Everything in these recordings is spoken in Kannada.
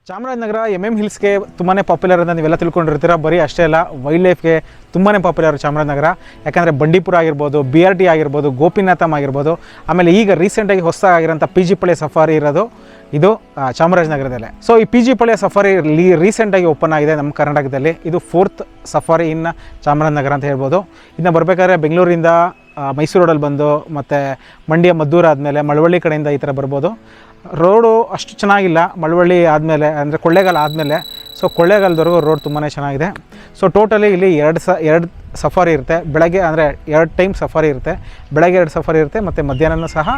ಚಾಮರಾಜನಗರ ಹಿಲ್ಸ್ಗೆ ತುಂಬಾ ಪಾಪ್ಯುಲರ್ ಅಂತ ನೀವೆಲ್ಲ ತಿಳ್ಕೊಂಡಿರ್ತೀರ. ಬರೀ ಅಷ್ಟೇ ಅಲ್ಲ, ವೈಲ್ಡ್ ಲೈಫ್ಗೆ ತುಂಬಾ ಪಾಪ್ಯುಲರ್ ಚಾಮರಾಜನಗರ. ಯಾಕಂದರೆ ಬಂಡೀಪುರ ಆಗಿರ್ಬೋದು, BRT ಆಗಿರ್ಬೋದು, ಗೋಪಿನಾಥಮ್ ಆಗಿರ್ಬೋದು, ಆಮೇಲೆ ಈಗ ರೀಸೆಂಟಾಗಿ ಹೊಸದಾಗಿರೋಂಥ PG ಪಾಳ್ಯ ಸಫಾರಿ ಇರೋದು ಇದು ಚಾಮರಾಜನಗರದಲ್ಲೇ. ಸೊ ಈ PG ಪಾಳ್ಯ ಸಫಾರಿ ರೀಸೆಂಟಾಗಿ ಓಪನ್ ಆಗಿದೆ ನಮ್ಮ ಕರ್ನಾಟಕದಲ್ಲಿ. ಇದು 4th ಸಫಾರಿ ಇನ್ ಚಾಮರಾಜನಗರ ಅಂತ ಹೇಳ್ಬೋದು. ಇದನ್ನ ಬರಬೇಕಾದ್ರೆ ಬೆಂಗಳೂರಿಂದ ಮೈಸೂರು ರೋಡಲ್ಲಿ ಬಂದು ಮತ್ತು ಮಂಡ್ಯ ಮದ್ದೂರು ಆದಮೇಲೆ ಮಳವಳ್ಳಿ ಕಡೆಯಿಂದ ಈ ಥರ ಬರ್ಬೋದು. ರೋಡು ಅಷ್ಟು ಚೆನ್ನಾಗಿಲ್ಲ, ಮಳವಳ್ಳಿ ಆದಮೇಲೆ ಅಂದರೆ ಕೊಳ್ಳೇಗಾಲ ಆದಮೇಲೆ. ಸೊ ಕೊಳ್ಳೇಗಾಲದವರೆಗೂ ರೋಡ್ ತುಂಬಾ ಚೆನ್ನಾಗಿದೆ. ಸೊ ಟೋಟಲಿ ಇಲ್ಲಿ ಎರಡು ಸಫಾರಿ ಇರುತ್ತೆ. ಬೆಳಗ್ಗೆ ಅಂದರೆ 2 ಟೈಮ್ ಸಫಾರಿ ಇರುತ್ತೆ. ಬೆಳಗ್ಗೆ 2 ಸಫಾರಿ ಇರುತ್ತೆ ಮತ್ತು ಮಧ್ಯಾಹ್ನವೂ ಸಹ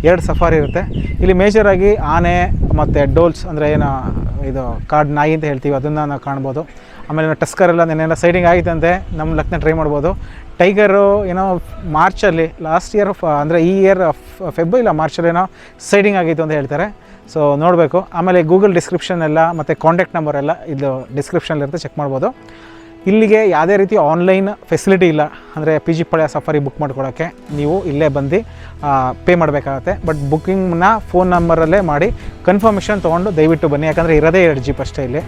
2 ಸಫಾರಿ ಇರುತ್ತೆ. ಇಲ್ಲಿ ಮೇಜರಾಗಿ ಆನೆ ಮತ್ತು ಡೋಲ್ಸ್ ಅಂದರೆ ಏನು ಇದು ಕಾಡು ನಾಯಿ ಅಂತ ಹೇಳ್ತೀವಿ, ಅದನ್ನು ನಾವು ಕಾಣ್ಬೋದು. ಆಮೇಲೆ ಟಸ್ಕರೆಲ್ಲ ನೆನ್ನೆಲ್ಲ ಸೈಡಿಂಗ್ ಆಗಿತ್ತಂತೆ, ನಮ್ಮ ಲಕ್ನ ಟ್ರೈ ಮಾಡ್ಬೋದು. ಟೈಗರು ಏನೋ ಮಾರ್ಚಲ್ಲಿ ಲಾಸ್ಟ್ ಇಯರ್ ಅಂದರೆ ಈ ಇಯರ್ ಫೆಬ್ ಇಲ್ಲ ಮಾರ್ಚಲ್ಲಿ ಏನೋ ಸೈಡಿಂಗ್ ಆಗಿತ್ತು ಅಂತ ಹೇಳ್ತಾರೆ. ಸೊ ನೋಡಬೇಕು. ಆಮೇಲೆ ಗೂಗಲ್ ಡಿಸ್ಕ್ರಿಪ್ಷನ್ ಎಲ್ಲ ಮತ್ತು ಕಾಂಟ್ಯಾಕ್ಟ್ ನಂಬರ್ ಎಲ್ಲ ಇದು ಡಿಸ್ಕ್ರಿಪ್ಷನಲ್ಲಿರುತ್ತೆ, ಚೆಕ್ ಮಾಡ್ಬೋದು. ಇಲ್ಲಿಗೆ ಯಾವುದೇ ರೀತಿ ಆನ್ಲೈನ್ ಫೆಸಿಲಿಟಿ ಇಲ್ಲ. ಅಂದರೆ PG ಪಾಳ್ಯ ಸಫಾರಿ ಬುಕ್ ಮಾಡ್ಕೊಳ್ಳೋಕ್ಕೆ ನೀವು ಇಲ್ಲೇ ಬಂದು ಪೇ ಮಾಡಬೇಕಾಗತ್ತೆ. ಬಟ್ ಬುಕ್ಕಿಂಗ್ನ ಫೋನ್ ನಂಬರಲ್ಲೇ ಮಾಡಿ ಕನ್ಫರ್ಮೇಷನ್ ತೊಗೊಂಡು ದಯವಿಟ್ಟು ಬನ್ನಿ. ಯಾಕಂದರೆ ಇರೋದೇ 2 ಜೀಪ್ ಅಷ್ಟೇ ಇಲ್ಲಿ.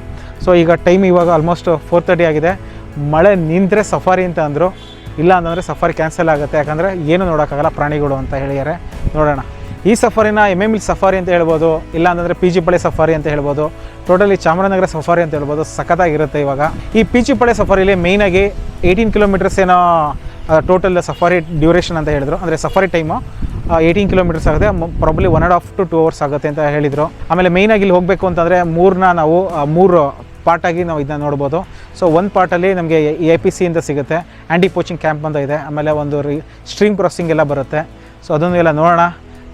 ಸೊ ಈಗ ಟೈಮ್ ಇವಾಗ ಆಲ್ಮೋಸ್ಟ್ 4:30 ಆಗಿದೆ. ಮಳೆ ನಿಂತರೆ ಸಫಾರಿ ಅಂತ ಅಂದರು, ಇಲ್ಲ ಅಂತಂದರೆ ಸಫಾರಿ ಕ್ಯಾನ್ಸಲ್ ಆಗುತ್ತೆ. ಯಾಕಂದರೆ ಏನು ನೋಡೋಕ್ಕಾಗಲ್ಲ, ಪ್ರಾಣಿಗಳು ಅಂತ ಹೇಳಿದ್ದಾರೆ. ನೋಡೋಣ. ಈ ಸಫಾರಿನ ಹಿಲ್ಸ್ ಸಫಾರಿ ಅಂತ ಹೇಳ್ಬೋದು, ಇಲ್ಲ ಅಂತಂದರೆ PG ಪಾಳ್ಯ ಸಫಾರಿ ಅಂತ ಹೇಳ್ಬೋದು, ಟೋಟಲಿ ಚಾಮರಾಜನಗರ ಸಫಾರಿ ಅಂತ ಹೇಳ್ಬೋದು. ಸಖತ್ತಾಗಿರುತ್ತೆ. ಇವಾಗ ಈ PG ಪಾಳ್ಯ ಸಫಾರಿಲಿ ಮೇಯ್ನಾಗಿ 18 ಕಿಲೋಮೀಟರ್ಸ್ ಏನೋ ಟೋಟಲ್ ಸಫಾರಿ ಡ್ಯೂರೇಷನ್ ಅಂತ ಹೇಳಿದ್ರು. ಅಂದರೆ ಸಫಾರಿ ಟೈಮು 18 ಕಿಲೋಮೀಟರ್ಸ್ ಆಗುತ್ತೆ. ಪ್ರಾಬ್ಲಿ 1.5 to 2 hours ಆಗುತ್ತೆ ಅಂತ ಹೇಳಿದರು. ಆಮೇಲೆ ಮೇಯ್ನಾಗಿ ಇಲ್ಲಿ ಹೋಗಬೇಕು ಅಂತಂದರೆ ನಾವು 3 ಪಾರ್ಟಾಗಿ ನಾವು ಇದನ್ನ ನೋಡ್ಬೋದು. ಸೊ ಒಂದು ಪಾರ್ಟಲ್ಲಿ ನಮಗೆ APC ಅಂತ ಸಿಗುತ್ತೆ, ಆ್ಯಂಟಿ ಪೋಚಿಂಗ್ ಕ್ಯಾಂಪ್ ಅಂತ ಇದೆ. ಆಮೇಲೆ ಒಂದು ಸ್ಟ್ರೀಮ್ ಕ್ರಾಸಿಂಗ್ ಎಲ್ಲ ಬರುತ್ತೆ. ಸೊ ಅದನ್ನು ಎಲ್ಲ ನೋಡೋಣ.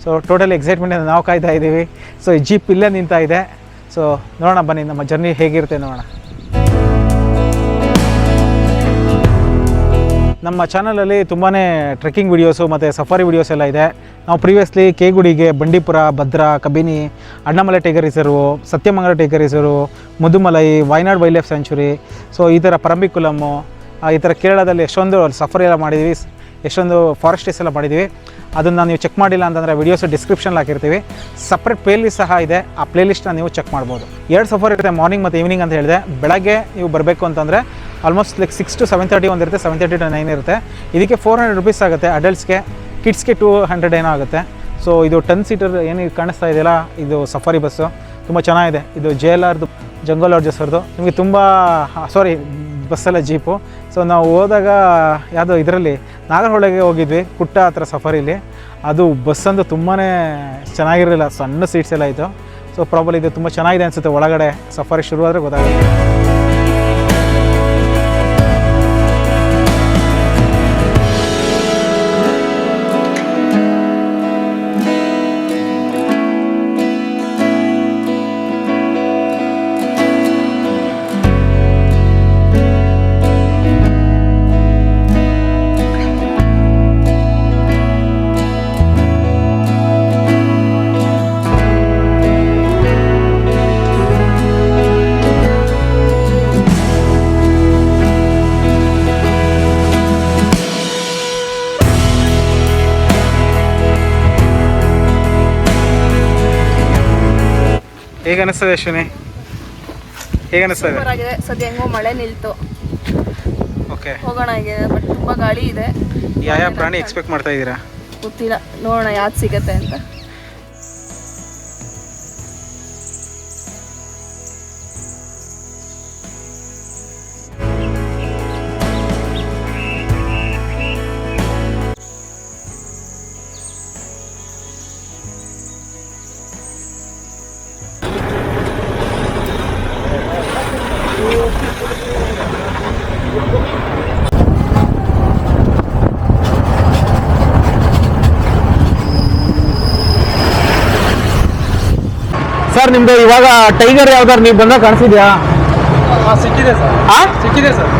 ಸೊ ಟೋಟಲಿ ಎಕ್ಸೈಟ್ಮೆಂಟಿಂದ ನಾವು ಕಾಯ್ತಾ ಇದ್ದೀವಿ. ಸೊ ಈ ಜೀಪ್ ಇಲ್ಲೇ ನಿಂತ ಇದೆ. ಸೊ ನೋಡೋಣ ಬನ್ನಿ, ನಮ್ಮ ಜರ್ನಿ ಹೇಗಿರುತ್ತೆ ನೋಡೋಣ. ನಮ್ಮ ಚಾನಲಲ್ಲಿ ತುಂಬಾ ಟ್ರೆಕ್ಕಿಂಗ್ ವೀಡಿಯೋಸು ಮತ್ತು ಸಫಾರಿ ವೀಡಿಯೋಸ್ ಎಲ್ಲ ಇದೆ. ನಾವು ಪ್ರೀವಿಯಸ್ಲಿ ಕೇಗುಡಿಗೆ, Bandipur, Bhadra, Kabini, Annamalai tiger reserve, Sathyamangala tiger reserve, Mudumalai, Wayanad wildlife sanctuary, so ಈ ಥರ ಪರಂಬಿಕುಲಮ್ಮು, ಈ ಥರ ಕೇರಳದಲ್ಲಿ ಎಷ್ಟೊಂದು ಸಫಾರಿ ಎಲ್ಲ ಮಾಡಿದ್ವಿ, ಎಷ್ಟೊಂದು ಫಾರೆಸ್ಟೇಸ್ ಎಲ್ಲ ಮಾಡಿದ್ವಿ. ಅದನ್ನು ನೀವು ಚೆಕ್ ಮಾಡಿಲ್ಲ ಅಂತಂದರೆ ವೀಡಿಯೋಸ್ ಡಿಸ್ಕ್ರಿಪ್ಷನ್ ಹಾಕಿರ್ತೀವಿ. ಸಪ್ರೇಟ್ ಪ್ಲೇಲಿಸ್ಟ್ ಸಹ ಇದೆ, ಆ ಪ್ಲೇಲಿಸ್ಟನ್ನ ನೀವು ಚೆಕ್ ಮಾಡ್ಬೋದು. 2 ಸಫಾರಿ ಇರುತ್ತೆ, ಮಾರ್ನಿಂಗ್ ಮತ್ತು ಈವ್ನಿಂಗ್ ಅಂತ ಹೇಳಿದೆ. ಬೆಳಗ್ಗೆ ನೀವು ಬರಬೇಕು ಅಂತಂದರೆ ಆಲ್ಮೋಸ್ಟ್ ಲೈಕ್ 6 to 7:30 ಒಂದಿರುತ್ತೆ, 7:30 to 9 ಇರುತ್ತೆ. ಇದಕ್ಕೆ 400 rupees ಆಗುತ್ತೆ ಅಡಲ್ಟ್ಸ್ಗೆ, ಕಿಡ್ಸ್ಗೆ 200 ಏನೋ ಆಗುತ್ತೆ. ಸೊ ಇದು 10 ಸೀಟರ್ ಏನು ಕಾಣಿಸ್ತಾ ಇದೆಯಲ್ಲ, ಇದು ಸಫಾರಿ ಬಸ್ಸು ತುಂಬ ಚೆನ್ನಾಗಿದೆ. ಇದು JLRದು ಜಂಗಲ್ ಲಾಡ್ಜಸ್ಸರ್ದು. ನಿಮಗೆ ತುಂಬ ಬಸ್ಸಲ್ಲ ಜೀಪು. ಸೊ ನಾವು ಹೋದಾಗ ಯಾವುದೋ ಇದರಲ್ಲಿ ನಾಗರಹೊಳೆಗೆ ಹೋಗಿದ್ವಿ, ಕುಟ್ಟ ಹತ್ರ ಸಫಾರಿಲಿ. ಅದು ಬಸ್ಸಂದು ತುಂಬಾ ಚೆನ್ನಾಗಿರಲಿಲ್ಲ, ಸಣ್ಣ ಸೀಟ್ಸ್ ಎಲ್ಲ ಇತ್ತು. ಸೊ ಪ್ರಾಬ್ಲಿ ಇದು ತುಂಬ ಚೆನ್ನಾಗಿದೆ ಅನಿಸುತ್ತೆ. ಒಳಗಡೆ ಸಫಾರಿ ಶುರುವಾದರೆ ಗೊತ್ತಾಗುತ್ತೆ. ಹೇಗೆ ಅನಿಸ್ತದೆ ಅಶ್ವಿನಿ? ಹೇಗೆ ಅನಿಸ್ತದೆ? ಸದ್ಯ ಹೆಂಗೋ ಮಳೆ ನಿಲ್ತು. ಓಕೆ, ಹೋಗೋಣ. ಆಗಿದೆ ಬಟ್ ತುಂಬ ಗಾಳಿ ಇದೆ. ಯಾವ ಪ್ರಾಣಿ ಎಕ್ಸ್ಪೆಕ್ಟ್ ಮಾಡ್ತಾ ಇದ್ದೀರಾ? ಗೊತ್ತಿಲ್ಲ, ನೋಡೋಣ ಯಾವ್ದು ಸಿಗತ್ತೆ ಅಂತ. ಸರ್ ನಿಮ್ದು ಇವಾಗ ಟೈಗರ್ ಯಾವ್ದಾರು ನೀವು ಬಂದಾಗ ಕಾಣಿಸಿದ್ಯಾ? ಸಿಕ್ಕಿದೆ ಸರ್. ಸಿಕ್ಕಿದೆ ಸರ್.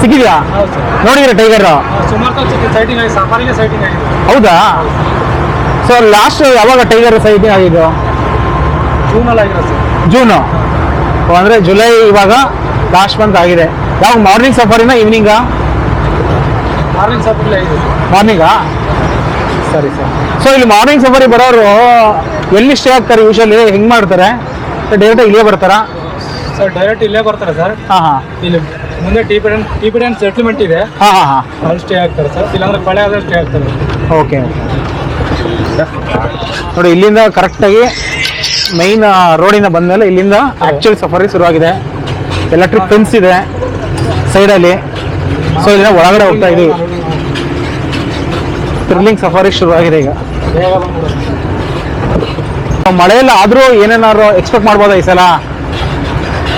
ಸಿಕ್ಕಿದ್ಯಾ? ಹೌದು ಸರ್. ನೋಡಿದ್ರೆ ಟೈಗರ್ ಸುಮಾರು ಸೈಟಿಂಗ್ ಆಗಿದೆ, ಸಫಾರಿಗೆ ಸೈಟಿಂಗ್ ಆಗಿದೆ. ಹೌದಾ? ಸೊ ಲಾಸ್ಟ್ ಯಾವಾಗ ಟೈಗರ್ ಸೈಟಿಂಗ್ ಆಗಿದ್ದು? ಜೂನಲ್ಲಿ ಆಗಿದೆ ಸರ್. ಜೂನು ಅಂದರೆ ಜುಲೈ ಇವಾಗ ಲಾಸ್ಟ್ ಮಂತ್ ಆಗಿದೆ. ಯಾವಾಗ ಮಾರ್ನಿಂಗ್ ಸಫಾರಿನಾ ಈವ್ನಿಂಗಾ? ಮಾರ್ನಿಂಗ್ ಸಫಾರಿ ಆಗಿದೆ. ಮಾರ್ನಿಂಗಾ? ಸರಿ ಸರ್. ಸೊ ಇಲ್ಲಿ ಮಾರ್ನಿಂಗ್ ಸಫಾರಿ ಬರೋರು ಎಲ್ಲಿ ಸ್ಟೇ ಆಗ್ತಾರೆ ಯೂಶಲಿ? ಹೆಂಗೆ ಮಾಡ್ತಾರೆ? ಡೈರೆಕ್ಟಾಗಿ ಇಲ್ಲೇ ಬರ್ತಾರಾ? ಸರ್ ಡೈರೆಕ್ಟ್ ಇಲ್ಲೇ ಬರ್ತಾರೆ ಸರ್. ಹಾಂ ಹಾಂ ಇಲ್ಲಿ ಮುಂದೆ ಟಿ ಪಿ ಡ್ಯಾನ್ ಸೆಟ್ಲ್ಮೆಂಟ್ ಇದೆ, ಹಾಂ ಹಾಂ ಹಾಂ ಅಲ್ಲಿ ಸ್ಟೇ ಆಗ್ತಾರೆ ಸರ್. ಇಲ್ಲಾಂದ್ರೆ ಪಳೆ ಆದ್ರೆ ಸ್ಟೇ ಆಗ್ತಾರೆ. ಓಕೆ ನೋಡಿ, ಇಲ್ಲಿಂದ ಕರೆಕ್ಟಾಗಿ ಮೈನ್ ರೋಡಿಂದ ಬಂದಮೇಲೆ ಇಲ್ಲಿಂದ ಆ್ಯಕ್ಚುಲ್ ಸಫಾರಿ ಶುರುವಾಗಿದೆ. ಎಲೆಕ್ಟ್ರಿಕ್ ಫೆನ್ಸ್ ಇದೆ ಸೈಡಲ್ಲಿ. ಸೊ ಇಲ್ಲಿಂದ ಒಳಗಡೆ ಹೋಗ್ತಾ ಇದೀವಿ. ಥ್ರಿಲ್ಲಿಂಗ್ ಸಫಾರಿ ಶುರುವಾಗಿದೆ ಈಗ. ಬೇಗ ಬಂದ್ಬಿಡುತ್ತೆ. ಮಳೆಯಲ್ಲ ಆದರೂ ಏನೇನಾದ್ರು ಎಕ್ಸ್ಪೆಕ್ಟ್ ಮಾಡ್ಬೋದಾ ಈ ಸಲ?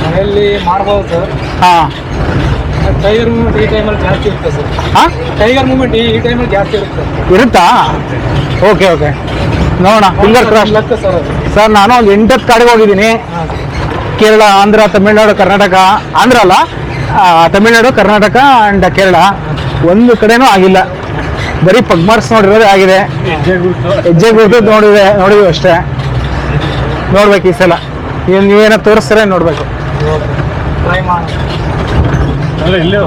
ಮನೆಯಲ್ಲಿ ಮಾಡ್ಬೋದು ಸರ್. ಹಾಂ ಟೈಗರ್ ಮೂವ್ಮೆಂಟ್ ಈ ಟೈಮಲ್ಲಿ ಜಾಸ್ತಿ ಇರುತ್ತೆ ಸರ್. ಹಾಂ ಟೈಗರ್ ಮೂವ್ಮೆಂಟ್ ಈ ಟೈಮಲ್ಲಿ ಜಾಸ್ತಿ ಇರುತ್ತೆ. ಇರುತ್ತಾ? ಓಕೆ ಓಕೆ, ನೋಡೋಣ. ಫಿಂಗರ್ ಕ್ರಾಸ್ ಲಕ್ ಸರ್ ಅದು. ಸರ್. ನಾನು ಒಂದು 8 ಕಾಡಿಗೆ ಹೋಗಿದ್ದೀನಿ. ಹಾಂ ಕೇರಳ, ಆಂಧ್ರ, ತಮಿಳ್ನಾಡು, ಕರ್ನಾಟಕ. ಆಂಧ್ರ ಅಲ್ಲ, ತಮಿಳ್ನಾಡು, ಕರ್ನಾಟಕ ಆ್ಯಂಡ್ ಕೇರಳ. ಒಂದು ಕಡೆನೂ ಆಗಿಲ್ಲ, ಬರೀ ಪಗ್ಮಾರ್ಕ್ಸ್ ನೋಡಿರೋದೇ ಆಗಿದೆ. ಹೆಜ್ಜೆ ಗುರುತು ನೋಡಿದ್ವಿ ಅಷ್ಟೇ. ನೋಡ್ಬೇಕು ಈ ಸಲ. ನೀವೇನೋ ತೋರಿಸ್ತಾರೆ ನೋಡ್ಬೇಕು. ಟ್ರೈ ಮಾಡಿ. ಅಂದರೆ ಇಲ್ಲೂ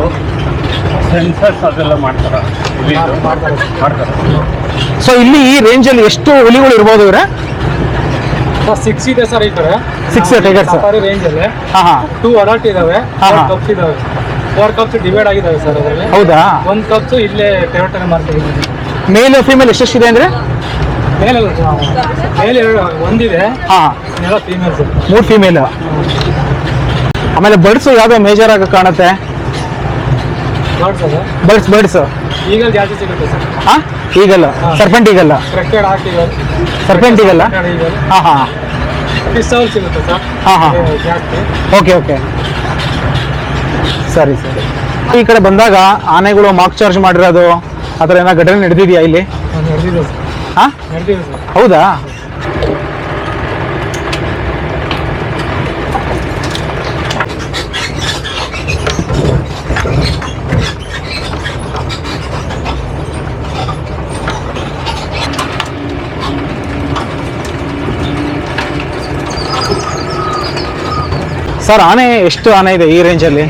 ಸೆನ್ಸಸ್ ಅದೆಲ್ಲ ಮಾಡ್ತಾರೆ. ಮಾಡ್ತಾರೆ. ಸೊ ಇಲ್ಲಿ ಈ ರೇಂಜಲ್ಲಿ ಎಷ್ಟು ಹುಲಿಗಳು ಇರ್ಬೋದು ಇವ್ರೆ? 6 ಇದೆ ಸರ್ ಈ ಕಡೆ. 6 ಟೈಗರ್ಸ್. ಸಫಾರಿ ರೇಂಜ್ ಅಲ್ಲಿ ಹಾಂ ಹಾಂ 2 ಅಡಲ್ಟ್ ಇದಾವೆ, ಹಾ, 4 ಹಾ. ಕಪ್ಸ್ ಇದಾವೆ. 4 ಕಪ್ಸ್ ಡಿವೈಡ್ ಆಗಿದಾವೆ ಸರ್ ಅದರಲ್ಲಿ. ಹೌದಾ? ಒಂದು ಕಪ್ಸ್ ಇಲ್ಲೇ ಟೆರಿಟರಿ ಮಾಡ್ತೀವಿ. ಮೇಲ್ ಫೀಮೇಲ್ ಎಷ್ಟೆಷ್ಟಿದೆ ಅಂದರೆ? ಮೇಲೆ ಒಂದಿದೆ, ಹಾಂ, ಇನ್ನೆಲ್ಲ ಫೀಮೇಲ್ಸ್. 3 ಫೀಮೇಲ್. ಆಮೇಲೆ ಬರ್ಡ್ಸು ಯಾವುದೋ ಮೇಜರ್ ಆಗಿ ಕಾಣುತ್ತೆ. ಬರ್ಡ್ಸ್ ಅದು ಬರ್ಡ್ಸ್ ಈಗಲ್ ಜಾಸ್ತಿ ಸಿಗುತ್ತೆ ಸರ್. ಹಾಂ, ಈಗಲ್ಲ. ಹಾ. ಸರ್ಪೆಂಟ್ ಈಗಲ್ಲ. ಕ್ರೆಕ್ಟೆಡ್ ಹಾಕಿಗಲ್, ಸರ್ಪೆಂಟ್ ಈಗಲ್ಲ. ಈಗಲ್, ಹಾಂ ಹಾಂ ಪಿಸ್ಸಲ್ ಸಿಗುತ್ತೆ ಸರ್. ಹಾ, ಹಾ. ಜಾಸ್ತಿ. ಓಕೆ ಓಕೆ, ಸರಿ ಸರಿ. ಈ ಕಡೆ ಬಂದಾಗ ಆನೆಗಳು ಮಾರ್ಕ್ ಚಾರ್ಜ್ ಮಾಡಿರೋದು ಆ ಥರ ಏನೋ ಘಟನೆ ನಡೆದಿದೆಯಾ ಇಲ್ಲಿ? ನಡೆದಿದೆ ಸರ್. ಹಾಂ, ನಡೆದಿದೆ ಸರ್. ಹೌದಾ? ಸರ್, ಆನೆ ಎಷ್ಟು ಆನೆ ಇದೆ ಈ ರೇಂಜಲ್ಲಿ?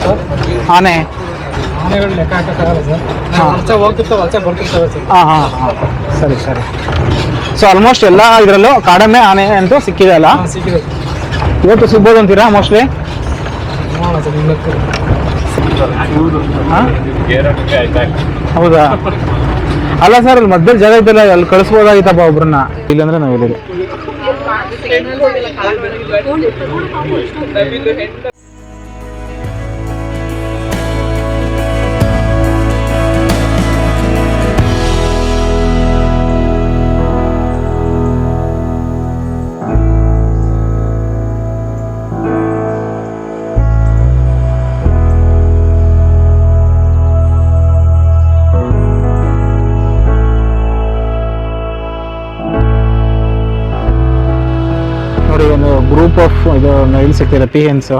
ಸರ್ ಆನೆ ಆನೆಗಳು ಲೆಕ್ಕ ಹಾಕೋಕ್ಕಾಗಲ್ಲ ಸರ್. ಹಾ. ವಲಸೆ ಹೋಗ್ತಿರ್ತವೆ, ವಲಸೆ ಬರ್ತಿರ್ತವೆ ಸರ್. ಹಾಂ ಹಾಂ ಹಾಂ, ಸರಿ ಸರಿ. ಸೊ ಆಲ್ಮೋಸ್ಟ್ ಎಲ್ಲ ಇದರಲ್ಲೂ ಕಾಡಮ್ಮೆ ಆನೆ ಅಂತೂ ಸಿಕ್ಕಿದೆ ಅಲ್ಲ? ಹಾ, ಸಿಕ್ಕಿದೆ ಸರ್. ಇವತ್ತು ಸಿಗ್ಬೋದು ಅಂತೀರಾ ಮೋಸ್ಟ್ಲಿ? ನೋಡೋಣ ಸರ್, ಇನ್ನೊಂದು ಹಾಂ, ಗೇರಕ್ಕೆ ಆಯ್ತಾ? ಹೌದಾ? ಅಲ್ಲ ಸರ್, ಅಲ್ಲಿ ಮಧ್ಯದಲ್ಲಿ ಜಾಗ ಇದ್ದಲ್ಲ, ಅಲ್ಲಿ ಕಳಿಸ್ಬೋದಾಗಿತ್ತಪ್ಪ ಒಬ್ರನ್ನ. ಇಲ್ಲಾಂದ್ರೆ ನಾವು ಇಲ್ಲಿ ನೋಡಿ, ಒಂದು ಗ್ರೂಪ್ ಆಫ್ ಇದು ನೈಲ್ ಸಿಕ್ಕಿದೆ, ಪಿಹೆನ್ಸು.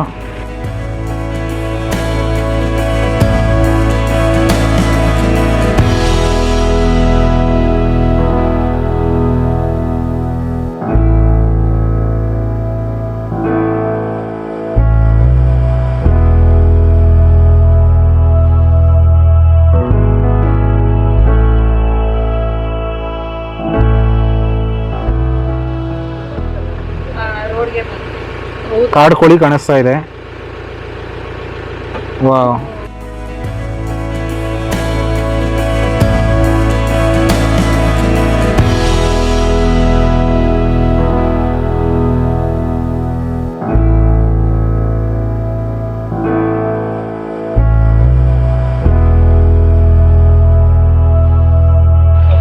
ರೋಡ್ಗೆ ಕಾಡು ಕೋಳಿ ಕಾಣಿಸ್ತಾ ಇದೆ. ವಾವ್,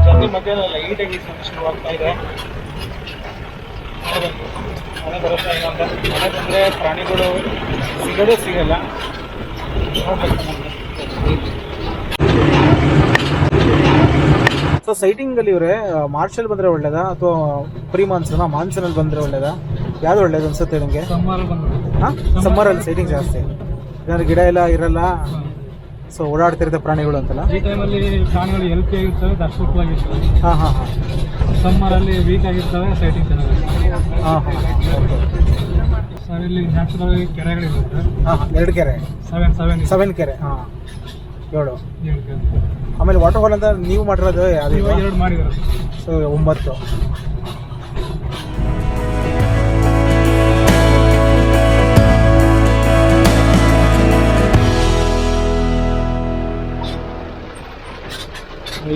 ಜರ್ನಿ ಮಧ್ಯ ಲೈಟಾಗಿ ಶುರುವಾಗ್ತಾ ಇದೆ. ಮಳೆ ಬರುತ್ತೆ ಇಲ್ಲ ಅಂತ. ಮಳೆ ಬಂದರೆ ಪ್ರಾಣಿಗಳು ಸಿಗೋದೇ ಸಿಗಲ್ಲ. ಸೊ ಸೈಟಿಂಗಲ್ಲಿ ಇವರೇ ಮಾರ್ಚಲ್ಲಿ ಬಂದರೆ ಒಳ್ಳೇದಾ ಅಥವಾ ಪ್ರೀ ಮಾನ್ಸೂನಾ? ಮಾನ್ಸೂನಲ್ಲಿ ಬಂದರೆ ಒಳ್ಳೇದಾ? ಯಾವುದು ಒಳ್ಳೇದು ಅನ್ಸುತ್ತೆ ನಿಮಗೆ? ಸಮ್ಮರ್ ಬಂದು ಹಾಂ, ಸಮ್ಮರಲ್ಲಿ ಸೈಟಿಂಗ್ ಜಾಸ್ತಿ, ಏನಾದ್ರು ಗಿಡ ಎಲ್ಲ ಇರಲ್ಲ, ಸೊ ಓಡಾಡ್ತಿರುತ್ತೆ ಪ್ರಾಣಿಗಳು ಅಂತಲ್ಲ. ಈ ಟೈಮಲ್ಲಿ ಪ್ರಾಣಿಗಳು ಹೆಲ್ತಿ ಆಗಿರ್ತವೆ, ದಷ್ಟಪುಷ್ಟವಾಗಿರ್ತವೆ. ಹಾಂ ಹಾಂ ಹಾಂ ಸಮ್ಮರಲ್ಲಿ ವೀಕ್ ಆಗಿರ್ತವೆ, ಸೈಟಿಂಗ್ ಚೆನ್ನಾಗಿರ್ತವೆ. ಹಾಂ ಹಾಂ ಸರ್, ಇಲ್ಲಿ ನ್ಯಾಚುರಲ್ ಕೆರೆಗಳಿರುತ್ತೆ. ಹಾಂ, 2 ಕೆರೆ, 7 ಕೆರೆ. ಹಾಂ, 7. 7 ಕೆರೆ. ಆಮೇಲೆ ವಾಟರ್ ಫಾಲ್ ಅಂತ ನೀವು ಮಾಡಿರೋದು ಯಾವುದು? ಇವಾಗ 2 ಮಾಡಿದ್ದಾರೆ. ಸೊ 9.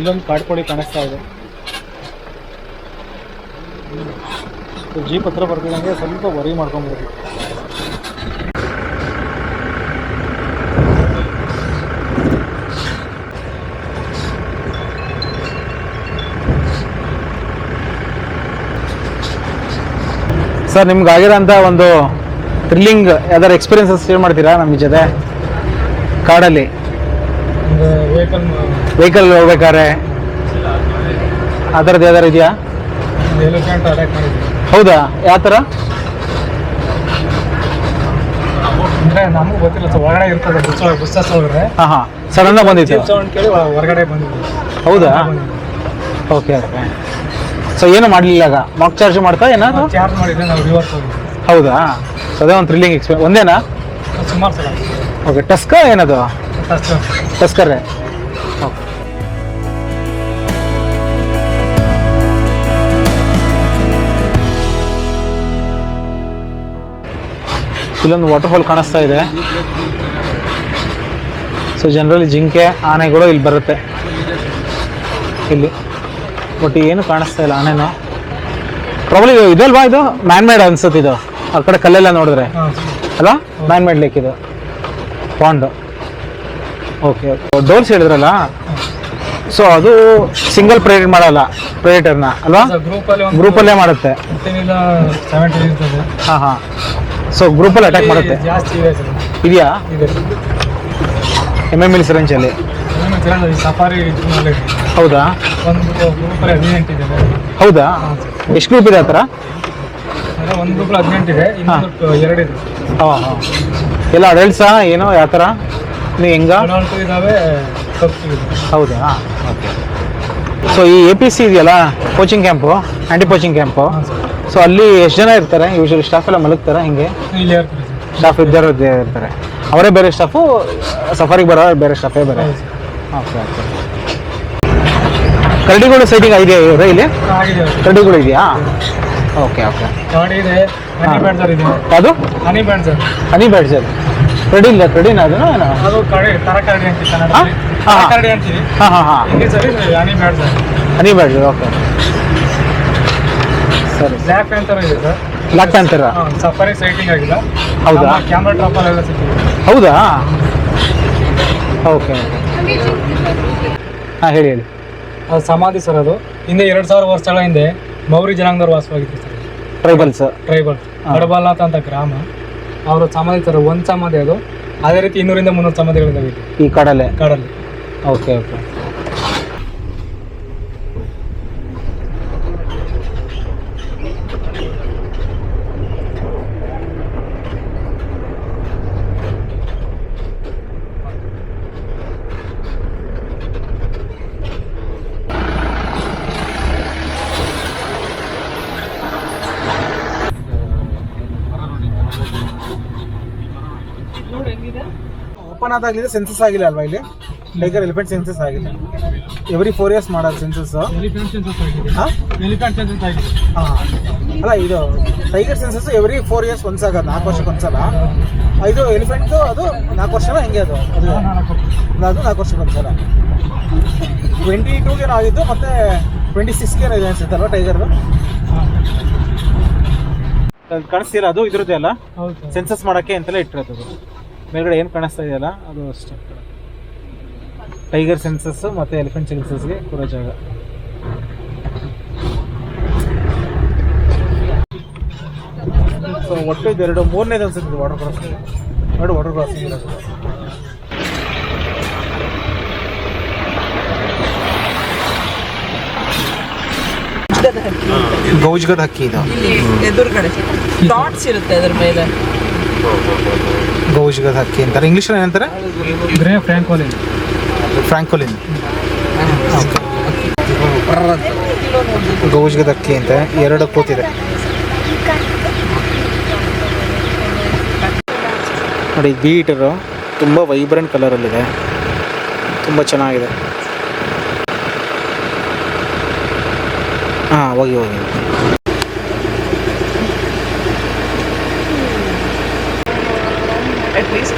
ಇಲ್ಲೊಂದು ಕಾಡ್ಕೋಳಿ ಕಾಣಿಸ್ತಾ ಇದೆ. ಜೀಪ್ ಹತ್ರ ಬರ್ತಿದ್ದಂಗೆ ಸ್ವಲ್ಪ ವರಿ ಮಾಡ್ಕೊಂಡ್ಬಿಡ್ತೀವಿ. ಸರ್ ನಿಮ್ಗೆ ಆಗಿರೋಂಥ ಒಂದು ಥ್ರಿಲ್ಲಿಂಗ್ ಯಾವ್ದಾರು ಎಕ್ಸ್ಪೀರಿಯನ್ಸಸ್ ಶೇರ್ ಮಾಡ್ತೀರಾ ನಮ್ಮ ಜೊತೆ? ಕಾಡಲ್ಲಿ ಒಂದು ವೆಹಿಕಲ್ ಹೋಗ್ಬೇಕಾದ್ರೆ ಆ ಥರದ್ದು ಯಾವ್ದಾರು ಇದೆಯಾ? ಎಲಿಫೆಂಟ್ ಅಟ್ಯಾಕ್ ಮಾಡಿದ್ವಿ. ಹೌದಾ? ಯಾವ ಥರ? ಅಂದರೆ ನಮಗೂ ಗೊತ್ತಿಲ್ಲ ಸರ್, ಹೊರಗಡೆ ಇರ್ತದೆ ಬುಸ್ಸಸ್ ಒಳಗಡೆ. ಹಾಂ ಹಾಂ, ಸಡನ್ನಾಗಿ ಬಂದಿತ್ತು. ಸೌಂಡ್ ಕೇಳಿ ಹೊರಗಡೆ ಬಂದಿದ್ವಿ. ಹೌದಾ? Okay okay. ಸೊ ಏನು ಮಾಡಲಿಲ್ಲ, ಆಗ ಮಾಕ್ ಚಾರ್ಜ್ ಮಾಡ್ತಾ ಏನಾದ್ರು? ಚಾರ್ಜ್ ಮಾಡಿದ್ರೆ ನಾವು ರಿವರ್ಸ್ ಹೋಗಿದ್ವಿ. ಹೌದಾ? ಸೊ ಅದೇ ಒಂದು ಥ್ರಿಲ್ಲಿಂಗ್ ಎಕ್ಸ್ಪೀರಿಯನ್ಸ್. ಒಂದೇನಾ? ಸುಮಾರು ಸಲ. ಓಕೆ. ಟಸ್ಕ ಏನದು? ಟಸ್ಕರ್ರೆ. ಓಕೆ. ಇಲ್ಲೊಂದು ವಾಟರ್ಫಾಲ್ ಕಾಣಿಸ್ತಾ ಇದೆ. ಸೊ ಜನರಲಿ ಜಿಂಕೆ ಆನೆಗಳು ಇಲ್ಲಿ ಬರುತ್ತೆ ಇಲ್ಲಿ, ಬಟ್ ಏನು ಕಾಣಿಸ್ತಾ ಇಲ್ಲ ಆನೆನೂ. ಪ್ರಾಬ್ಲಿ ಇದಲ್ವಾ, ಇದು ಮ್ಯಾನ್ ಮೇಡ್ ಅನ್ಸುತ್ತೆ ಇದು, ಆ ಕಡೆ ಕಲ್ಲೆಲ್ಲ ನೋಡಿದ್ರೆ ಅಲ್ವಾ? ಮ್ಯಾನ್ ಮೇಡ್ ಲೇಕ್ ಇದು, ಪಾಂಡ್. ಓಕೆ. ಡೋರ್ಸ್ ಹೇಳಿದ್ರಲ್ಲ, ಸೊ ಅದು ಸಿಂಗಲ್ ಪ್ರೇರೇಟ್ ಮಾಡಲ್ಲ ಪ್ರೇರೇಟರ್ನ ಅಲ್ವಾ? ಗ್ರೂಪಲ್ಲೇ ಮಾಡುತ್ತೆ. ಹಾಂ ಹಾಂ. ಸೊ ಗ್ರೂಪಲ್ಲಿ ಅಟ್ಯಾಕ್ ಮಾಡುತ್ತೆ. ಜಾಸ್ತಿ ಇದೆ ಸರ್. ಇದೆಯಾ? ಇದೆ. MML ರೇಂಜಲ್ಲಿ ಸಫಾರಿ. ಹೌದಾ? ಒಂದು ಗ್ರೂಪಲ್ಲಿ 18 ಇದೆ. ಹೌದಾ? ಎಷ್ಟು ಗ್ರೂಪ್ ಇದೆ ಆ ಥರ? ಒಂದು ಗ್ರೂಪಲ್ಲಿ 18 ಇದೆ, ಇನ್ನೊಂದು 2 ಇದೆ. ಹಾಂ ಹಾಂ. ಎಲ್ಲ ಅಡಲ್ಟ್ಸಾ ಏನೋ ಯಾವ ಥರ? ನೀವು ಹೆಂಗ? ಅಡಲ್ಟು ಇದ್ದಾವೆ, ಕಪ್ಪು ಇದೆ. ಹೌದಾ? ಓಕೆ. ಸೊ ಈ APC ಇದೆಯಲ್ಲ, ಕೋಚಿಂಗ್ ಕ್ಯಾಂಪು, ಆ್ಯಂಟಿ ಕೋಚಿಂಗ್ ಕ್ಯಾಂಪು, ಸೊ ಅಲ್ಲಿ ಎಷ್ಟು ಜನ ಇರ್ತಾರೆ ಯೂಶಲಿ? ಸ್ಟಾಫ್ ಎಲ್ಲ ಮಲಗ್ತಾರೆ ಹಿಂಗೆ? ಇಲ್ಲಿ ಇರ್ತಾರೆ ಸ್ಟಾಫ್ ಇದ್ದೇ ಇರ್ತಾರೆ. ಅವರೇ ಬೇರೆ ಸ್ಟಾಫು, ಸಫಾರಿಗೆ ಬರೋ ಬೇರೆ ಸ್ಟಾಫೇ ಬೇರೆ? Okay okay. ಕರಡಿಗಳು ಸೈಟಿಂಗ್ ಇದೆಯಾ ಇವ್ರೆ ಇಲ್ಲಿ? ಆಗಿದೆ. ಕರಡಿಗಳು ಇದೆಯಾ? Okay okay. ಗಾಡಿ ಇದೆ, ಹನಿ ಬ್ಯಾಡ್ಜರ್ ಇದೆ. ಅದು ಹನಿ ಬ್ಯಾಡ್ಜರ್. ಹನಿ ಬ್ಯಾಡ್ಜರ್. ಕರಡಿ ಇಲ್ಲ, ಕರಡಿನ ಅದನ್ನು ಏನೋ? ಅದು ತರಕಾರಿ ಅಂತೀವಿ ಹಾಂ ಹಾಂ ತರಕಾರಿ ಅಂತೀವಿ. ಹಾಂ ಹಾಂ ಹಾಂ. ಇಂಗ್ಲೀಷಲ್ಲಿ ಹನಿ ಬ್ಯಾಡ್ಜರ್. ಹನಿ ಬ್ಯಾಡ್ಜರ್. ಓಕೆ ಸರಿ. ಬ್ಲ್ಯಾಕ್ ಪ್ಯಾಂಥರ್ ಇದೆ sir. Black panther safari citing ಆಗಿಲ್ಲ. ಹೌದಾ? ಕ್ಯಾಮ್ರಾ ಡ್ರಾಪಲ್ಲಿ ಎಲ್ಲ ಸಿಕ್ಕಿದೆ. ಹೌದಾ? ಓಕೆ. ಹಾಂ ಹೇಳಿ ಹೇಳಿ. ಅದು ಸಮಾಧಿ ಸರ್. ಅದು ಹಿಂದೆ 2000 ವರ್ಷಗಳ ಹಿಂದೆ ಮೌರಿ ಜನಾಂಗದವ್ರು ವಾಸವಾಗಿತ್ತು ಸರ್. ಟ್ರೈಬಲ್ ಕಡಬಾಲಾತ್ ಅಂತ ಗ್ರಾಮ, ಅವರು ಸಮಾಧಿ ಸರ್. ಒಂದು ಸಮಾಧಿ ಅದು. ಅದೇ ರೀತಿ 200 ರಿಂದ 300 ಸಮಾಧಿಗಳಿದ್ದಾವೆ ಈ ಕಾಡಲ್ಲಿ. Okay okay. ಓಪನ್ ಆದಾಗಲಿದೆ, ಸೆನ್ಸಸ್ ಆಗಿಲ್ಲ ಅಲ್ವಾ ಇಲ್ಲಿ? ಟೈಗರ್ ಎಲಿಫೆಂಟ್ ಸೆನ್ಸಸ್ ಆಗಿಲ್ಲ. ಎವ್ರಿ 4 years ಮಾಡೋದು ಸೆನ್ಸಸ್. ಹಾಂ ಅಲ್ಲ, ಇದು tiger census every 4 years once ಆಗೋದು, 4 ವರ್ಷಕ್ಕೆ ಒಂದ್ಸಲ. ಇದು ಎಲಿಫೆಂಟ್ದು ಅದು 4 ವರ್ಷನ ಹೆಂಗೆ? ಅದು 4 ವರ್ಷಕ್ಕೆ ಒಂದ್ಸಲ. 22 ಆಗಿದ್ದು, ಮತ್ತೆ 26 ಇದೆ ಅನ್ಸುತ್ತಲ್ವ ಟೈಗರ್ದು? ಕಾಣಿಸ್ತಿಲ್ಲ ಅದು ಇದ್ರದ್ದೇ ಅಲ್ಲ, ಸೆನ್ಸಸ್ ಮಾಡೋಕ್ಕೆ ಅಂತೆಲ್ಲ ಇಟ್ಟಿರೋದು. ಮೇಲ್ಗಡೆ ಏನು ಕಾಣಿಸ್ತಾ ಇದೆಯಲ್ಲ ಅದು ಅಷ್ಟೇ. ಟೈಗರ್ ಸೆನ್ಸಸ್ ಮತ್ತು ಎಲಿಫೆಂಟ್ ಸೆನ್ಸಸ್ಗೆ ಕೂರೋ ಜಾಗ. ಸೊ ಒಟ್ಟು ಇದೆರಡು, ಮೂರನೇದು ಅನ್ಸುತ್ತೆ ವಾಟರ್ ಕ್ರಾಸಿಂಗ್. ನೋಡಿ ವಾಟರ್ ಕ್ರಾಸಿಂಗ್ ಇರೋದು. ಗೌಜ್ಗದ ಹಕ್ಕಿ ಇದು. ಎದುರುಗಡೆ ಡಾಟ್ಸ್ ಇರುತ್ತೆ ಅದ್ರ ಮೇಲೆ. ಗೌಜ್ಗದ ಹಕ್ಕಿ ಅಂತಾರೆ. ಇಂಗ್ಲೀಷಲ್ಲಿ ಏನಂತಾರೆ? ಗ್ರೇ ಫ್ರಾಂಕೋಲಿನ್. ಫ್ರಾಂಕೋಲಿನ್. ಗೌಜ್ಗದ ಹಕ್ಕಿ ಅಂತ 2 ಕೂತಿದೆ ನೋಡಿ. ಬೀಟರು ತುಂಬ ವೈಬ್ರೆಂಟ್ ಕಲರಲ್ಲಿದೆ, ತುಂಬ ಚೆನ್ನಾಗಿದೆ. ಹಾಂ ಹೋಗಿ ಹೋಗಿ. At least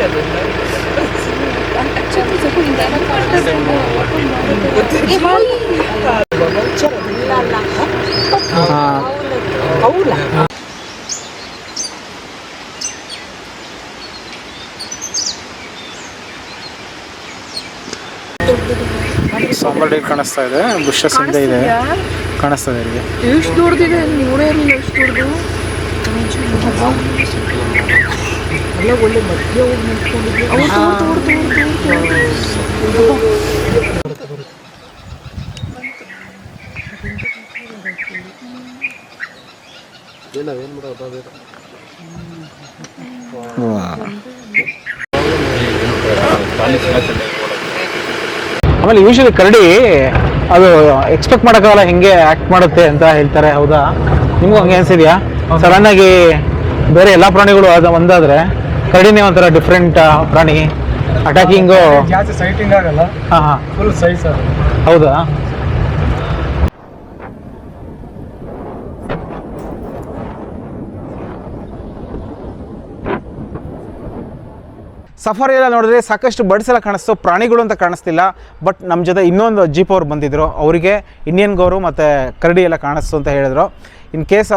ಸಾಂಬಾರ್ ಡೈರಿ ಕಾಣಿಸ್ತಾ ಇದೆ, ಬುಷಸ್ ಅಂತ ಇದೆ ಕಾಣಿಸ್ತಾ ಇದೆ ಇಲ್ಲಿ. ಎಷ್ಟು ದೊಡ್ಡದಿದೆ ನೋಡೇ ಇರಲಿಲ್ಲ, ಎಷ್ಟು ದೊಡ್ಡದು. ಎಲ್ಲ ಒಳ್ಳೆ ಮಧ್ಯ ಹೋಗಿ ನಿಂತ್ಕೊಂಡಿದ್ದೆ. ಆಮೇಲೆ ಯೂಶಲಿ ಕರಡಿ ಅದು ಎಕ್ಸ್ಪೆಕ್ಟ್ ಮಾಡೋಕ್ಕಾಗಲ್ಲ ಹೆಂಗೆ ಆ್ಯಕ್ಟ್ ಮಾಡುತ್ತೆ ಅಂತ ಹೇಳ್ತಾರೆ, ಹೌದಾ? ನಿಮಗೂ ಹಂಗೆ ಅನ್ಸಿದ್ಯಾ? ಸಡನ್ ಆಗಿ ಬೇರೆ ಎಲ್ಲ ಪ್ರಾಣಿಗಳು ಅದು ಒಂದಾದ್ರೆ ಕರಡಿನೇ ಒಂಥರ ಡಿಫ್ರೆಂಟ್ ಪ್ರಾಣಿ, ಅಟ್ಯಾಕಿಂಗು ಜಾಸ್ತಿ ಸೈಟಿಂಗ್ ಆಗಲ್ಲ, ಹಾಂ ಹಾಂ ಫುಲ್ ಸೈಜ್ ಅದು. ಹೌದಾ? ಸಫಾರಿ ಎಲ್ಲ ನೋಡಿದ್ರೆ ಸಾಕಷ್ಟು ಬರ್ಡ್ಸ್ ಎಲ್ಲ ಕಾಣಿಸ್ತು, ಪ್ರಾಣಿಗಳು ಅಂತ ಕಾಣಿಸ್ತಿಲ್ಲ. ಬಟ್ ನಮ್ಮ ಜೊತೆ ಇನ್ನೊಂದು ಜೀಪ್ ಅವ್ರು ಬಂದಿದ್ದರು, ಅವರಿಗೆ ಇಂಡಿಯನ್ ಗೌರು ಮತ್ತು ಕರಡಿ ಎಲ್ಲ ಕಾಣಿಸ್ತು ಅಂತ ಹೇಳಿದ್ರು. ಇನ್ ಕೇಸ್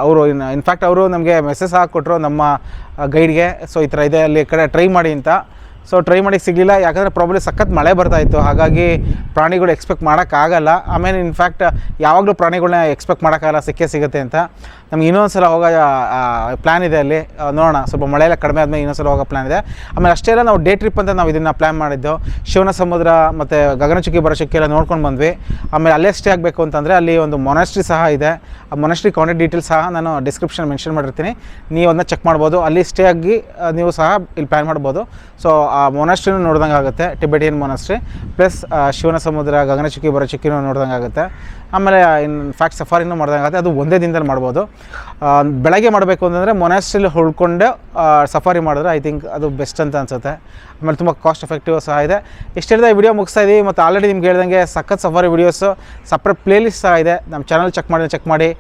ಅವರು ಇನ್ಫ್ಯಾಕ್ಟ್ ಅವರು ನಮಗೆ ಮೆಸೇಜ್ ಹಾಕಿಕೊಟ್ರು ನಮ್ಮ ಗೈಡ್ಗೆ, ಸೊ ಈ ಥರ ಇದೆ ಅಲ್ಲಿ ಕಡೆ ಟ್ರೈ ಮಾಡಿ ಅಂತ. ಸೊ ಟ್ರೈ ಮಾಡಿ ಸಿಗಲಿಲ್ಲ, ಯಾಕಂದರೆ ಪ್ರಾಬ್ಲಿ ಸಖತ್ ಮಳೆ ಬರ್ತಾಯಿತ್ತು, ಹಾಗಾಗಿ ಪ್ರಾಣಿಗಳು ಎಕ್ಸ್ಪೆಕ್ಟ್ ಮಾಡೋಕ್ಕಾಗಲ್ಲ. ಆಮೇಲೆ ಇನ್ಫ್ಯಾಕ್ಟ್ ಯಾವಾಗಲೂ ಪ್ರಾಣಿಗಳನ್ನ ಎಕ್ಸ್ಪೆಕ್ಟ್ ಮಾಡೋಕ್ಕಾಗಲ್ಲ, ಸಿಕ್ಕೇ ಸಿಗುತ್ತೆ ಅಂತ. ನಮ್ಗೆ ಇನ್ನೊಂದು ಸಲ ಹೋಗೋ ಪ್ಲ್ಯಾನ್ ಇದೆ ಅಲ್ಲಿ, ನೋಡೋಣ. ಸ್ವಲ್ಪ ಮಳೆ ಎಲ್ಲ ಕಡಿಮೆ ಆದಮೇಲೆ ಇನ್ನೊಂದು ಸಲ ಹೋಗೋ ಪ್ಲ್ಯಾನ್ ಇದೆ. ಆಮೇಲೆ ಅಷ್ಟೇ ಎಲ್ಲ ನಾವು ಡೇ ಟ್ರಿಪ್ ಅಂತ ನಾವು ಇದನ್ನು ಪ್ಲ್ಯಾನ್ ಮಾಡಿದ್ದು. ಶಿವನ ಸಮುದ್ರ ಮತ್ತು ಗಗನಚುಕ್ಕಿ ಭರಚುಕ್ಕಿ ಎಲ್ಲ ನೋಡ್ಕೊಂಡು ಬಂದ್ವಿ. ಆಮೇಲೆ ಅಲ್ಲೇ ಸ್ಟೇ ಆಗಬೇಕು ಅಂತಂದರೆ ಅಲ್ಲಿ ಒಂದು ಮೊನಾಸ್ಟ್ರಿ ಸಹ ಇದೆ. ಆ ಮೊನಾಸ್ಟ್ರಿ ಕಾಂಟ್ಯಾಕ್ಟ್ ಡೀಟೇಲ್ಸ್ ಸಹ ನಾನು ಡಿಸ್ಕ್ರಿಪ್ಷನ್ ಮೆನ್ಷನ್ ಮಾಡಿರ್ತೀನಿ, ನೀವು ಅದನ್ನ ಚೆಕ್ ಮಾಡ್ಬೋದು. ಅಲ್ಲಿ ಸ್ಟೇ ಆಗಿ ನೀವು ಸಹ ಇಲ್ಲಿ ಪ್ಲ್ಯಾನ್ ಮಾಡ್ಬೋದು. ಸೊ ಆ ಮೊನಾಸ್ಟ್ರಿನೂ ನೋಡ್ದಂಗೆ ಆಗುತ್ತೆ, ಟಿಬೆಟಿಯನ್ ಮೊನಾಸ್ಟ್ರಿ, ಪ್ಲಸ್ ಶಿವನ ಸಮುದ್ರ ಗಗನಚುಕ್ಕಿ ಭರಚುಕ್ಕಿನೂ ನೋಡ್ದಂಗೆ ಆಗುತ್ತೆ. ಆಮೇಲೆ ಇನ್ಫ್ಯಾಕ್ಟ್ ಸಫಾರಿನೂ ಮಾಡ್ದಂಗೆ ಆಗುತ್ತೆ. ಅದು ಒಂದೇ ದಿನದಲ್ಲಿ ಮಾಡ್ಬೋದು. ಬೆಳಗ್ಗೆ ಮಾಡಬೇಕು ಅಂತಂದರೆ ಮೊನಾಸ್ಟ್ರಿಲಿ ಉಳ್ಕೊಂಡು ಸಫಾರಿ ಮಾಡಿದ್ರೆ ಐ ಥಿಂಕ್ ಅದು ಬೆಸ್ಟ್ ಅಂತ ಅನಿಸುತ್ತೆ. ಆಮೇಲೆ ತುಂಬ ಕಾಸ್ಟ್ ಎಫೆಕ್ಟಿವ್ ಸಹ ಇದೆ. ಎಷ್ಟು ಹೇಳಿದೆ ಈ ವಿಡಿಯೋ ಮುಗಿಸ್ತಾ ಇದ್ದೀವಿ. ಮತ್ತು ಆಲ್ರೆಡಿ ನಿಮ್ಗೆ ಹೇಳ್ದಂಗೆ ಸಖತ್ ಸಫಾರಿ ವೀಡಿಯೋಸು ಸಪ್ರೇಟ್ ಪ್ಲೇಲಿಸ್ಟ್ ಸಹ ಇದೆ, ನಮ್ಮ ಚಾನಲ್ ಚೆಕ್ ಮಾಡಿ.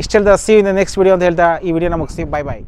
ಇಷ್ಟು ಹೇಳ್ದ C in the next video ಅಂತ ಹೇಳ್ತಾ ಈ ವಿಡಿಯೋನ ಮುಗಿಸ್ತೀವಿ. ಬಾಯ್ ಬಾಯ್.